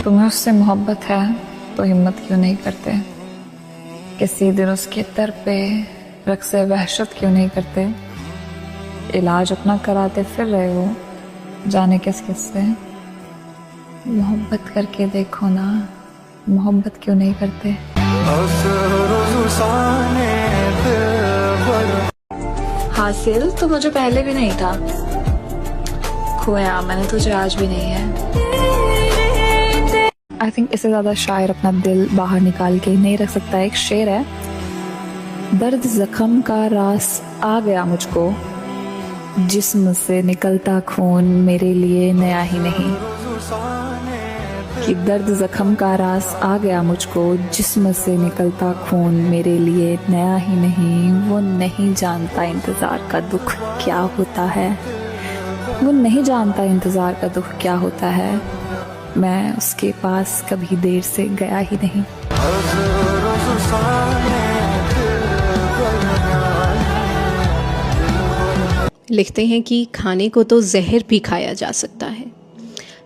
तुम्हें उससे मोहब्बत है तो हिम्मत क्यों नहीं करते? किसी दिन उसके दर पे रक्स वहशत क्यों नहीं करते? इलाज अपना कराते फिर रहे हो जाने किस किस से। मोहब्बत करके देखो ना, मोहब्बत क्यों नहीं करते? हासिल तो मुझे पहले भी नहीं था, खोया मैंने तुझे आज भी नहीं है। आई थिंक इससे ज्यादा शायर अपना दिल बाहर निकाल के नहीं रख सकता। एक शेर है, दर्द जख्म का रास आ गया मुझको, जिस्म से निकलता खून मेरे लिए नया ही नहीं। कि दर्द जख्म का रास आ गया मुझको, जिस्म से निकलता खून मेरे लिए नया ही नहीं। वो नहीं जानता इंतजार का दुख क्या होता है, वो नहीं जानता इंतजार का दुख क्या होता है। मैं उसके पास कभी देर से गया ही नहीं। लिखते हैं कि खाने को तो जहर भी खाया जा सकता है,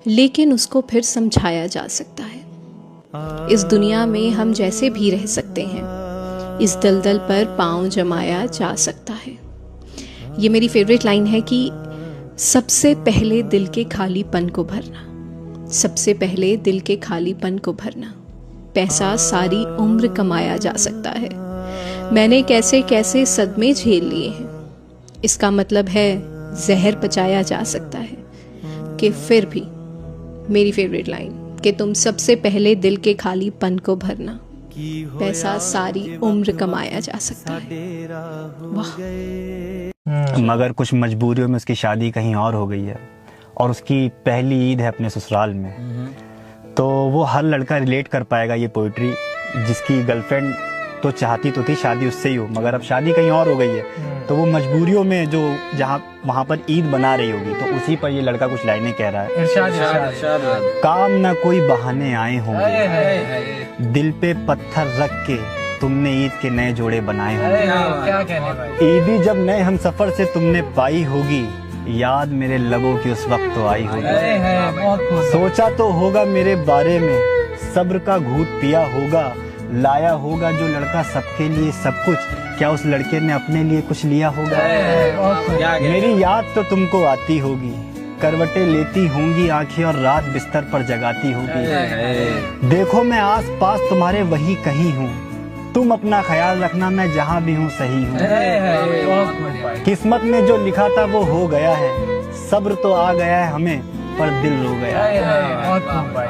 लेकिन उसको फिर समझाया जा सकता है। इस दुनिया में हम जैसे भी रह सकते हैं, इस दलदल पर पांव जमाया जा सकता है। ये मेरी फेवरेट लाइन है कि सबसे पहले दिल के खालीपन को भरना, सबसे पहले दिल के खालीपन को भरना। पैसा सारी उम्र कमाया जा सकता है, मैंने कैसे कैसे सदमे झेल लिए हैं। इसका मतलब है जहर पचाया जा सकता है। कि फिर भी मेरी फेवरेट लाइन कि तुम सबसे पहले दिल के खालीपन को भरना, पैसा सारी उम्र कमाया जा सकता है। वाह। मगर कुछ मजबूरियों में उसकी शादी कहीं और हो गई है और उसकी पहली ईद है अपने ससुराल में। तो वो हर लड़का रिलेट कर पाएगा ये पोइट्री, जिसकी गर्लफ्रेंड तो चाहती तो थी शादी उससे ही हो, मगर अब शादी कहीं और हो गई है। तो वो मजबूरियों में जो जहाँ वहाँ पर ईद बना रही होगी, तो उसी पर ये लड़का कुछ लाइनें कह रहा है। काम ना कोई बहाने आए होंगे, दिल पे पत्थर रख के तुमने ईद के नए जोड़े बनाए होंगे। ईदी जब नए हम सफर से तुमने पाई होगी, याद मेरे लबों की उस वक्त तो आई होगी। सोचा तो होगा मेरे बारे में, सब्र का घूंट पिया होगा, लाया होगा जो लड़का सबके लिए सब कुछ, क्या उस लड़के ने अपने लिए कुछ लिया होगा? मेरी याद तो तुमको आती होगी, करवटें लेती होंगी आंखें और रात बिस्तर पर जगाती होगी। देखो मैं आस पास तुम्हारे वही कहीं हूँ, तुम अपना ख्याल रखना मैं जहाँ भी हूँ सही हूँ। किस्मत में जो लिखा था वो हो गया है, सब्र तो आ गया है हमें पर दिल रो गया है।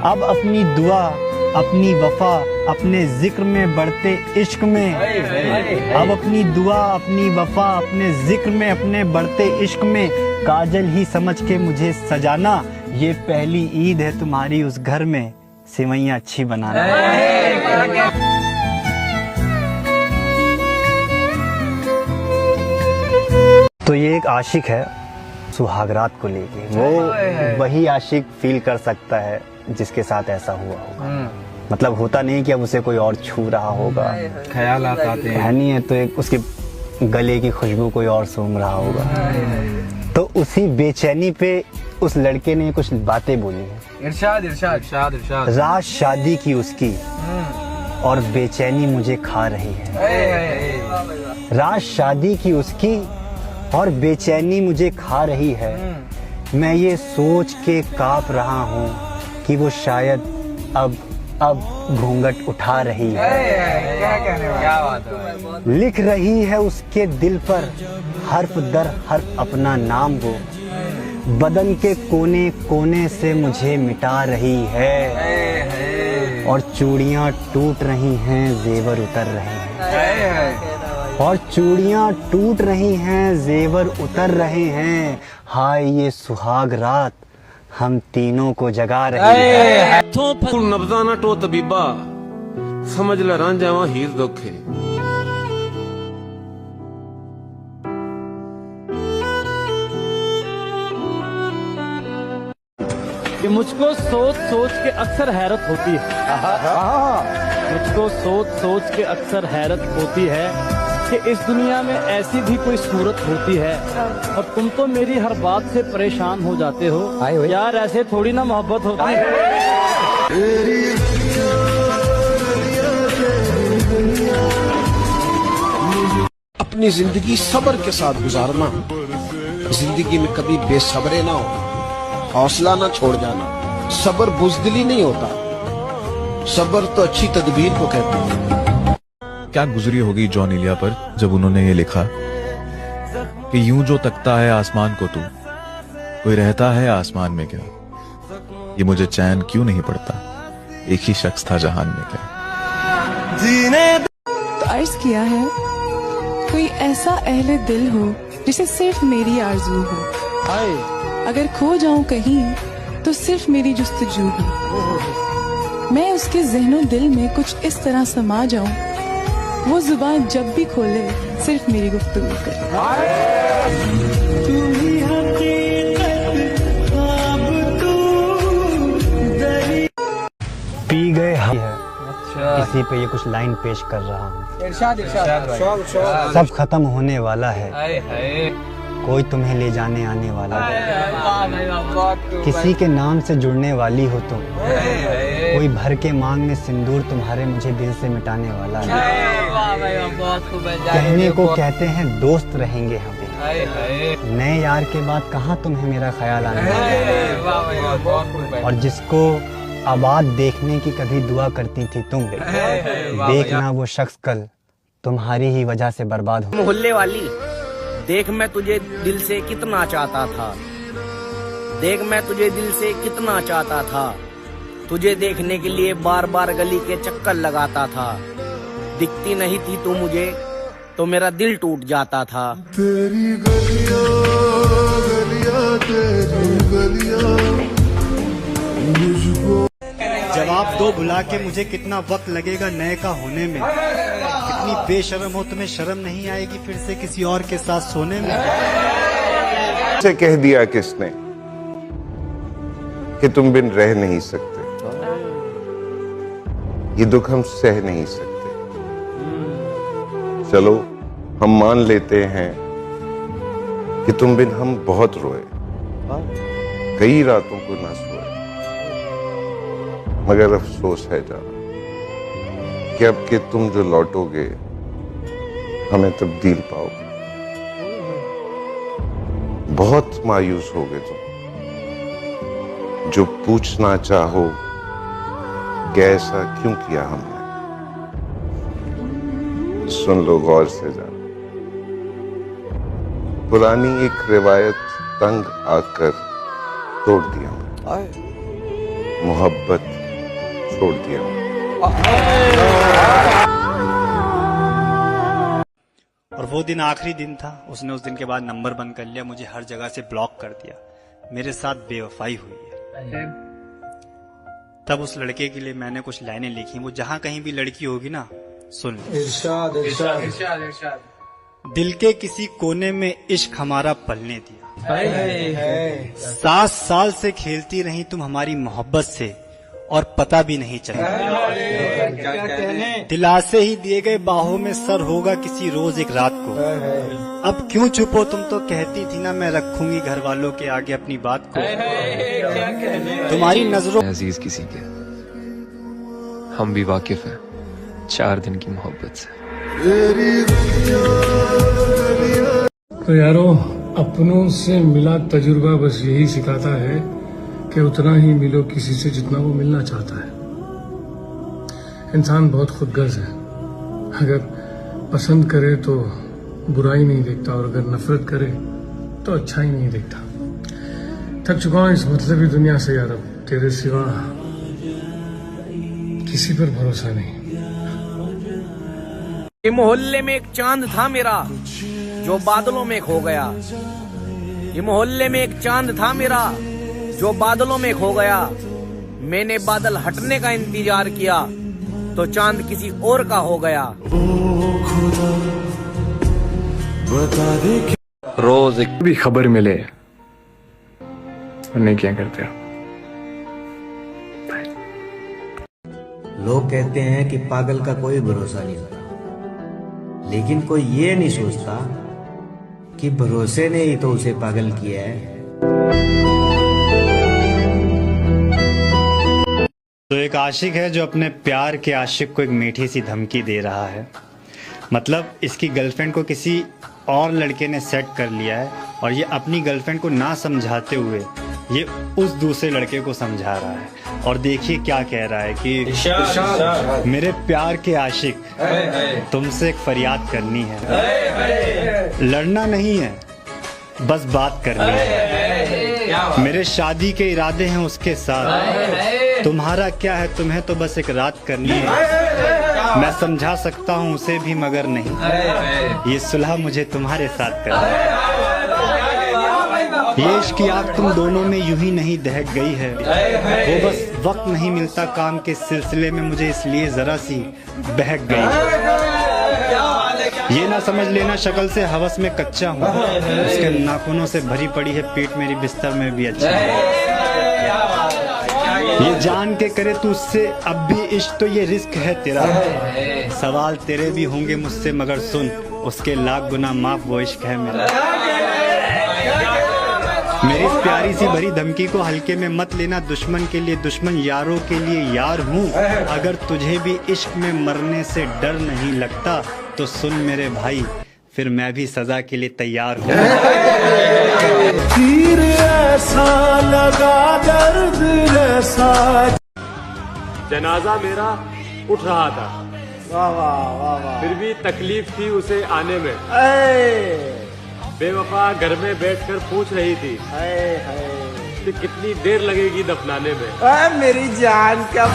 अब अपनी दुआ अपनी वफा अपने जिक्र में बढ़ते इश्क में, अब अपनी दुआ अपनी वफा अपने जिक्र में अपने बढ़ते इश्क में, काजल ही समझ के मुझे सजाना, ये पहली ईद है तुम्हारी उस घर में, सिवैयां अच्छी बनाना। तो ये एक आशिक है सुहागरात को लेके, वो वही आशिक फील कर सकता है जिसके साथ ऐसा हुआ होगा। मतलब होता नहीं कि अब उसे कोई और छू रहा होगा, ख्याल आते हैं नहीं है तो एक उसके गले की खुशबू कोई और सूंघ रहा होगा। तो उसी बेचैनी पे उस लड़के ने कुछ बातें बोली हैं। इरशाद इरशाद इरशाद इरशाद। रात शादी की उसकी और बेचैनी मुझे खा रही है, रात शादी की उसकी और बेचैनी मुझे खा रही है। मैं ये सोच के कांप रहा हूँ कि वो शायद अब घूंघट उठा रही है। क्या बात है। लिख रही है उसके दिल पर हर्फ दर हर्फ अपना नाम, वो बदन के कोने कोने से मुझे मिटा रही है। और चूड़ियाँ टूट रही हैं जेवर उतर रहे हैं, और चूड़ियाँ टूट रही हैं जेवर उतर रहे हैं। हाय ये सुहाग रात हम तीनों को जगा रही है। नब्जा ना टो तबीबा, समझ ल रांझा हीर दुखे। मुझको सोच सोच के अक्सर हैरत होती है, मुझको सोच सोच के अक्सर हैरत होती है कि इस दुनिया में ऐसी भी कोई सूरत होती है, और तुम तो मेरी हर बात से परेशान हो जाते हो यार, ऐसे थोड़ी ना मोहब्बत होती है। अपनी जिंदगी सब्र के साथ गुजारना, जिंदगी में कभी बेसब्रे ना हो, हौसला ना छोड़ जाना। सब्र बुज़दिली नहीं होता, सब्र तो अच्छी तदबीर को कहते हैं। क्या गुजरी होगी जॉन इलिया पर जब उन्होंने ये लिखा कि यूं जो तकता है आसमान को तू, कोई रहता है आसमान में क्या, ये मुझे चैन क्यों नहीं पड़ता, एक ही शख्स था जहान में क्या। तो अर्ज किया है, कोई ऐसा अहले दिल हो जिसे सिर्फ मेरी आरज़ू हो, अगर खो जाऊं कहीं तो सिर्फ मेरी जुस्तजू हो, मैं उसके ज़हनो दिल में कुछ इस तरह समा जाऊं, वो जुबान जब भी खोले सिर्फ मेरी गुफ्तगू करे। पी गए हम किसी पे ये कुछ लाइन पेश कर रहा हूँ। इरशाद सब खत्म होने वाला है, कोई तुम्हें ले जाने आने वाला है, किसी के नाम से जुड़ने वाली हो तुम, कोई भर के मांग में सिंदूर तुम्हारे मुझे दिल से मिटाने वाला है। कहने को कहते हैं दोस्त रहेंगे हम, नए यार के बाद कहाँ तुम्हें मेरा ख्याल आने वाला है। और जिसको आबाद देखने की कभी दुआ करती थी तुम, देखना वो शख्स कल तुम्हारी ही वजह से बर्बाद हो। मोहल्ले वाली देख, मैं तुझे दिल से कितना चाहता था, देख मैं तुझे दिल से कितना चाहता था, तुझे देखने के लिए बार बार गली के चक्कर लगाता था, दिखती नहीं थी तू मुझे तो मेरा दिल टूट जाता था। तेरी गलियां गलियां तेरी गलियां मुझको जवाब दो बुला के मुझे कितना वक्त लगेगा नए का होने में, कितनी बेशर्म हो तुम्हें शर्म नहीं आएगी फिर से किसी और के साथ सोने में। से कह दिया किसने कि तुम बिन रह नहीं सकते, ये दुख हम सह नहीं सकते। चलो हम मान लेते हैं कि तुम बिन हम बहुत रोए, कई रातों को ना सोए, मगर अफसोस है जाना कि अब के तुम जो लौटोगे हमें तब्दील पाओगे। बहुत मायूस होगे तुम जो पूछना चाहो कि ऐसा क्यों किया हमने। सुन लो गौर से जाना, पुरानी एक रिवायत तंग आकर तोड़ दिया मैं, मोहब्बत छोड़ दिया। और वो दिन आखिरी दिन था, उसने उस दिन के बाद नंबर बंद कर लिया, मुझे हर जगह से ब्लॉक कर दिया, मेरे साथ बेवफाई हुई है। तब उस लड़के के लिए मैंने कुछ लाइनें लिखी, वो जहां कहीं भी लड़की होगी ना सुन ले। इरशाद इरशाद इरशाद इरशाद। दिल के किसी कोने में इश्क हमारा पलने दिया, 7 साल से खेलती रही तुम हमारी मोहब्बत से और पता भी नहीं चला, दिलासे ही दिए गए बाहों में सर होगा किसी रोज एक रात को। अब क्यों चुपो, तुम तो कहती थी ना मैं रखूंगी घर वालों के आगे अपनी बात को। तुम्हारी नजरों अजीज किसी के, हम भी वाकिफ हैं 4 दिन की मोहब्बत से। तो यारो, अपनों से मिला तजुर्बा बस यही सिखाता है कि उतना ही मिलो किसी से जितना वो मिलना चाहता है। इंसान बहुत खुदगर्ज है, अगर पसंद करे तो बुराई नहीं देखता और अगर नफरत करे तो अच्छा ही नहीं देखता। थक चुका हूँ इस मतलबी दुनिया से यार, अब तेरे सिवा किसी पर भरोसा नहीं। ये मोहल्ले में एक चांद था मेरा जो बादलों में खो गया, ये मोहल्ले में एक चांद था मेरा जो बादलों में खो गया। मैंने बादल हटने का इंतजार किया तो चांद किसी और का हो गया। रोज एक भी खबर मिले नहीं क्या करते हो? लोग कहते हैं कि पागल का कोई भरोसा नहीं होता, लेकिन कोई ये नहीं सोचता कि भरोसे ने ही तो उसे पागल किया है। तो एक आशिक है जो अपने प्यार के आशिक को एक मीठी सी धमकी दे रहा है। मतलब इसकी गर्लफ्रेंड को किसी और लड़के ने सेट कर लिया है और ये अपनी गर्लफ्रेंड को ना समझाते हुए ये उस दूसरे लड़के को समझा रहा है। और देखिए क्या कह रहा है कि मेरे प्यार के आशिक, तुमसे एक फरियाद करनी है, लड़ना नहीं है बस बात करनी है। मेरे शादी के इरादे हैं उसके साथ, तुम्हारा क्या है, तुम्हें तो बस एक रात करनी है। मैं समझा सकता हूँ उसे भी मगर नहीं, ये सुलह मुझे तुम्हारे साथ करना है। ये इश्क की आग तुम दोनों में यूं ही नहीं दहक गई है, वो बस वक्त नहीं मिलता काम के सिलसिले में मुझे इसलिए जरा सी बहक गई। ये ना समझ लेना शक्ल से हवस में कच्चा हूँ, उसके नाखूनों से भरी पड़ी है पीठ मेरी बिस्तर में भी अच्छा है। ये जान के करे तू उससे अब भी इश्क तो ये रिस्क है तेरा, सवाल तेरे भी होंगे मुझसे मगर सुन, उसके लाख गुना माफ वो इश्क है मेरा। मेरी इस प्यारी सी भरी धमकी को हल्के में मत लेना, दुश्मन के लिए दुश्मन यारों के लिए यार हूँ। अगर तुझे भी इश्क में मरने से डर नहीं लगता तो सुन मेरे भाई, फिर मैं भी सजा के लिए तैयार हूँ। तीर ऐसा लगा दर्द ऐसा। जनाजा मेरा उठ रहा था, वाह वाह वाह वाह। फिर भी तकलीफ थी उसे आने में। बेवफा घर में बैठकर पूछ रही थी कि कितनी देर लगेगी दफनाने में। मेरी जान का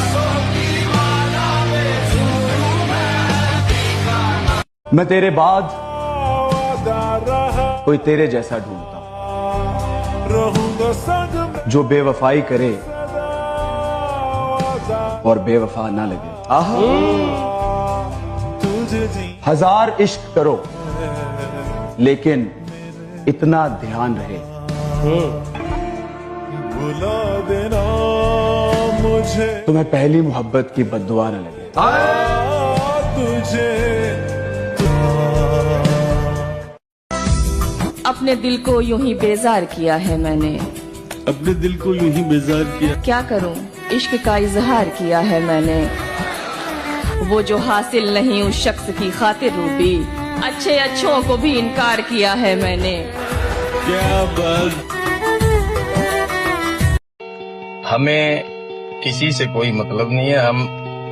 मैं तेरे बाद कोई तेरे जैसा ढूंढता जो बेवफाई करे और बेवफा ना लगे। आहा, हजार इश्क करो लेकिन इतना ध्यान रहे, बुला देना मुझे, तुम्हें पहली मोहब्बत की बद्दुआ न लगे। तुझे अपने दिल को यूं ही बेजार किया है मैंने, अपने दिल को यूं ही बेजार किया। क्या करूं इश्क का इजहार किया है मैंने, वो जो हासिल नहीं उस शख्स की खातिर रूबी, अच्छे अच्छों को भी इनकार किया है मैंने। क्या बात। हमें किसी से कोई मतलब नहीं है, हम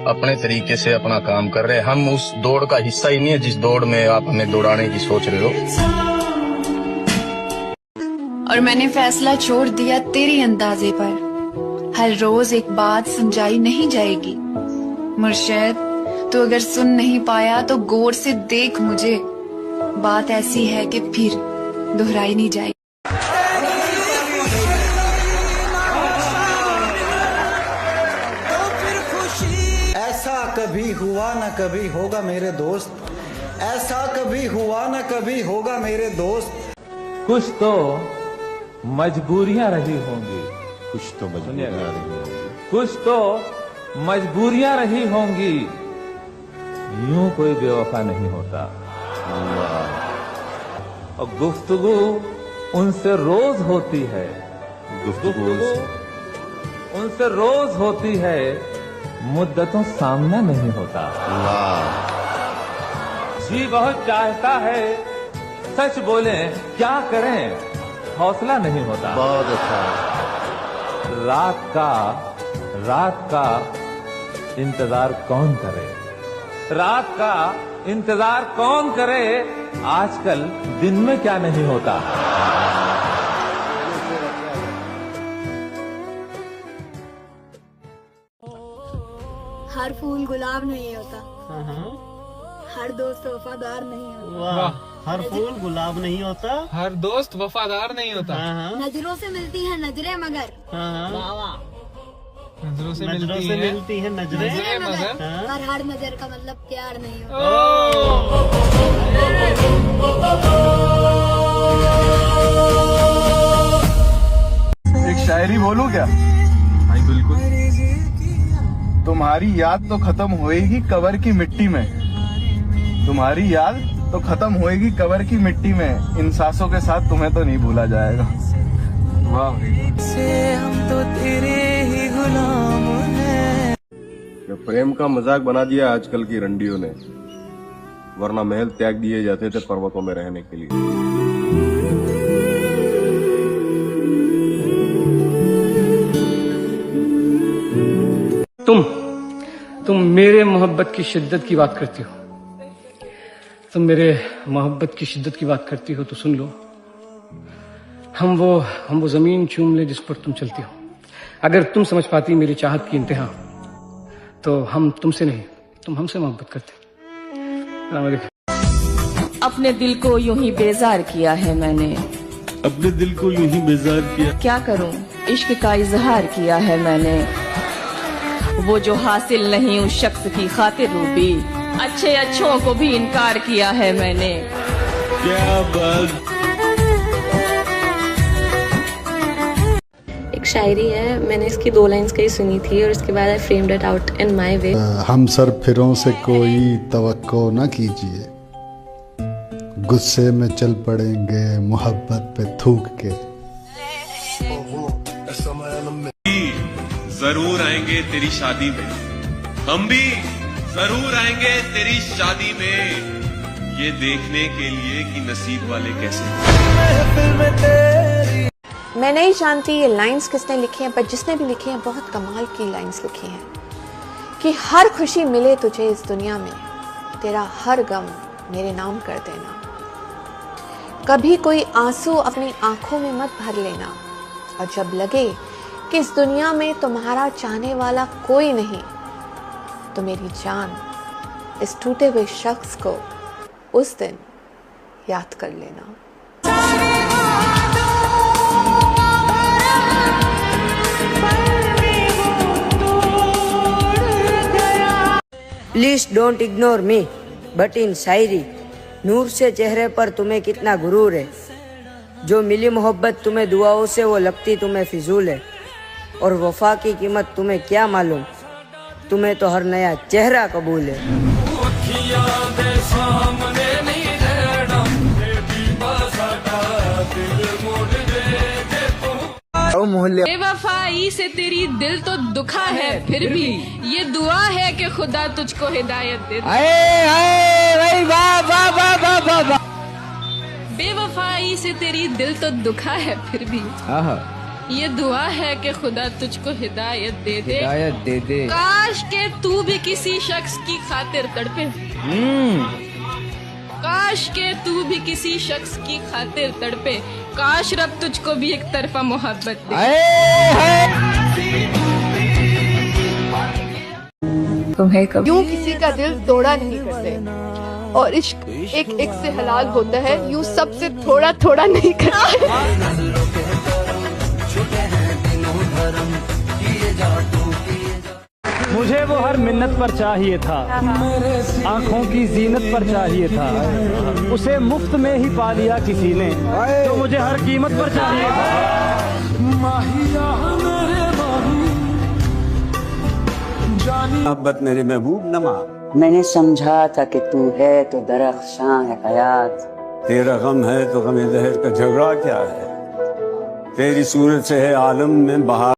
अपने तरीके से अपना काम कर रहे हैं। हम उस दौड़ का हिस्सा ही नहीं है जिस दौड़ में आप हमें दौड़ाने की सोच रहे हो। और मैंने फैसला छोड़ दिया तेरी अंदाजे पर, हर रोज एक बात समझाई नहीं जाएगी। मुर्शिद तो अगर सुन नहीं पाया तो गौर से देख मुझे, बात ऐसी है कि फिर दोहराई नहीं जाएगी। ऐसा कभी हुआ न कभी होगा मेरे दोस्त, ऐसा कभी हुआ न कभी होगा मेरे दोस्त। कुछ तो मजबूरियां रही होंगी, कुछ तो मजबूरियां रही होंगी, कुछ तो मजबूरियां रही होंगी, यूं कोई बेवफा नहीं होता। और गुफ्तगू उनसे रोज होती है, गुफ्तगू उनसे रोज होती है, मुद्दतों सामना नहीं होता। जी बहुत चाहता है सच बोले क्या करें, हौसला नहीं होता। बहुत अच्छा। रात का इंतजार कौन करे, रात का इंतजार कौन करे, आजकल दिन में क्या नहीं होता। हर फूल गुलाब नहीं होता, हर दोस्त वफादार नहीं होता। वाह, हर फूल गुलाब नहीं होता, हर दोस्त वफादार नहीं होता। नजरों से मिलती है नजरें मगर, नजरों से मिलती है नजरें मगर, और हर नजर का मतलब प्यार नहीं होता। एक शायरी बोलूं क्या? हाँ बिल्कुल। तुम्हारी याद तो खत्म होएगी कबर की मिट्टी में, तुम्हारी याद तो खत्म होएगी कबर की मिट्टी में, इन सांसों के साथ तुम्हें तो नहीं भूला जाएगा। वाह, हम तो तेरे ही गुलाम हैं। प्रेम का मजाक बना दिया आजकल की रंडियों ने, वरना महल त्याग दिए जाते थे पर्वतों में रहने के लिए। तुम मेरे मोहब्बत की शिद्दत की बात करती हो। तुम मेरे मोहब्बत की शिद्दत की बात करती हो तो सुन लो, हम वो जमीन चूम ले जिस पर तुम चलती हो। अगर तुम समझ पाती मेरी चाहत की इंतहा, तो हम तुमसे नहीं, तुम हमसे मोहब्बत करते। अपने दिल को यूं ही बेजार किया है मैंने, अपने दिल को यूं ही बेजार किया। क्या करूं, इश्क का इजहार किया है मैंने। वो जो हासिल नहीं उस शख्स की खातिर रूबी, अच्छे अच्छों को भी इनकार किया है मैंने। क्या बात। एक शायरी है, मैंने इसकी 2 लाइंस कहीं सुनी थी और उसके बाद I framed it out in my way. हम सरफिरों से कोई तवक्को न कीजिए, गुस्से में चल पड़ेंगे मोहब्बत पे थूक के। जरूर आएंगे तेरी शादी में, हम भी जरूर आएंगे तेरी शादी में, ये देखने के लिए कि नसीब वाले कैसे। मैं नहीं जानती ये लाइंस किसने लिखी हैं, पर जिसने भी लिखी हैं बहुत कमाल की लाइंस लिखी हैं कि हर खुशी मिले तुझे इस दुनिया में, तेरा हर गम मेरे नाम कर देना। कभी कोई आंसू अपनी आंखों में मत भर लेना, और जब लगे कि इस दुनिया में तुम्हारा चाहने वाला कोई नहीं, तो मेरी जान इस टूटे हुए शख्स को उस दिन याद कर लेना। Please don't ignore me, but इन शायरी नूर से चेहरे पर तुम्हें कितना गुरूर है। जो मिली मोहब्बत तुम्हें दुआओं से वो लगती तुम्हें फिजूल है, और वफा की कीमत तुम्हें क्या मालूम, तुम्हें तो हर नया चेहरा कबूल है। बेवफाई से तेरी दिल तो दुखा है, फिर भी ये दुआ है कि खुदा तुझको हिदायत दे। बेवफाई से तेरी दिल तो दुखा है, फिर भी ये दुआ है कि खुदा तुझको हिदायत दे दे। काश के तू भी किसी शख्स की खातिर तड़पे, काश के तू भी किसी शख्स की खातिर तड़पे, काश रब तुझको भी एक तरफा मोहब्बत दे। तुम्हें कभी यूं किसी का दिल तोड़ा नहीं करते, और इश्क एक एक से हलाल होता है, यूं सबसे थोड़ा थोड़ा नहीं करते। मुझे वो हर मिन्नत पर चाहिए था, आंखों की जीनत पर चाहिए था, उसे मुफ्त में ही पा लिया किसी ने, तो मुझे हर कीमत पर चाहिए था। मोहब्बत मेरे महबूब नमा, मैंने समझा था कि तू है तो दरख्शां है हयात, तेरा गम है तो गम ज़हर का झगड़ा क्या है, तेरी सूरत से है आलम में बहार।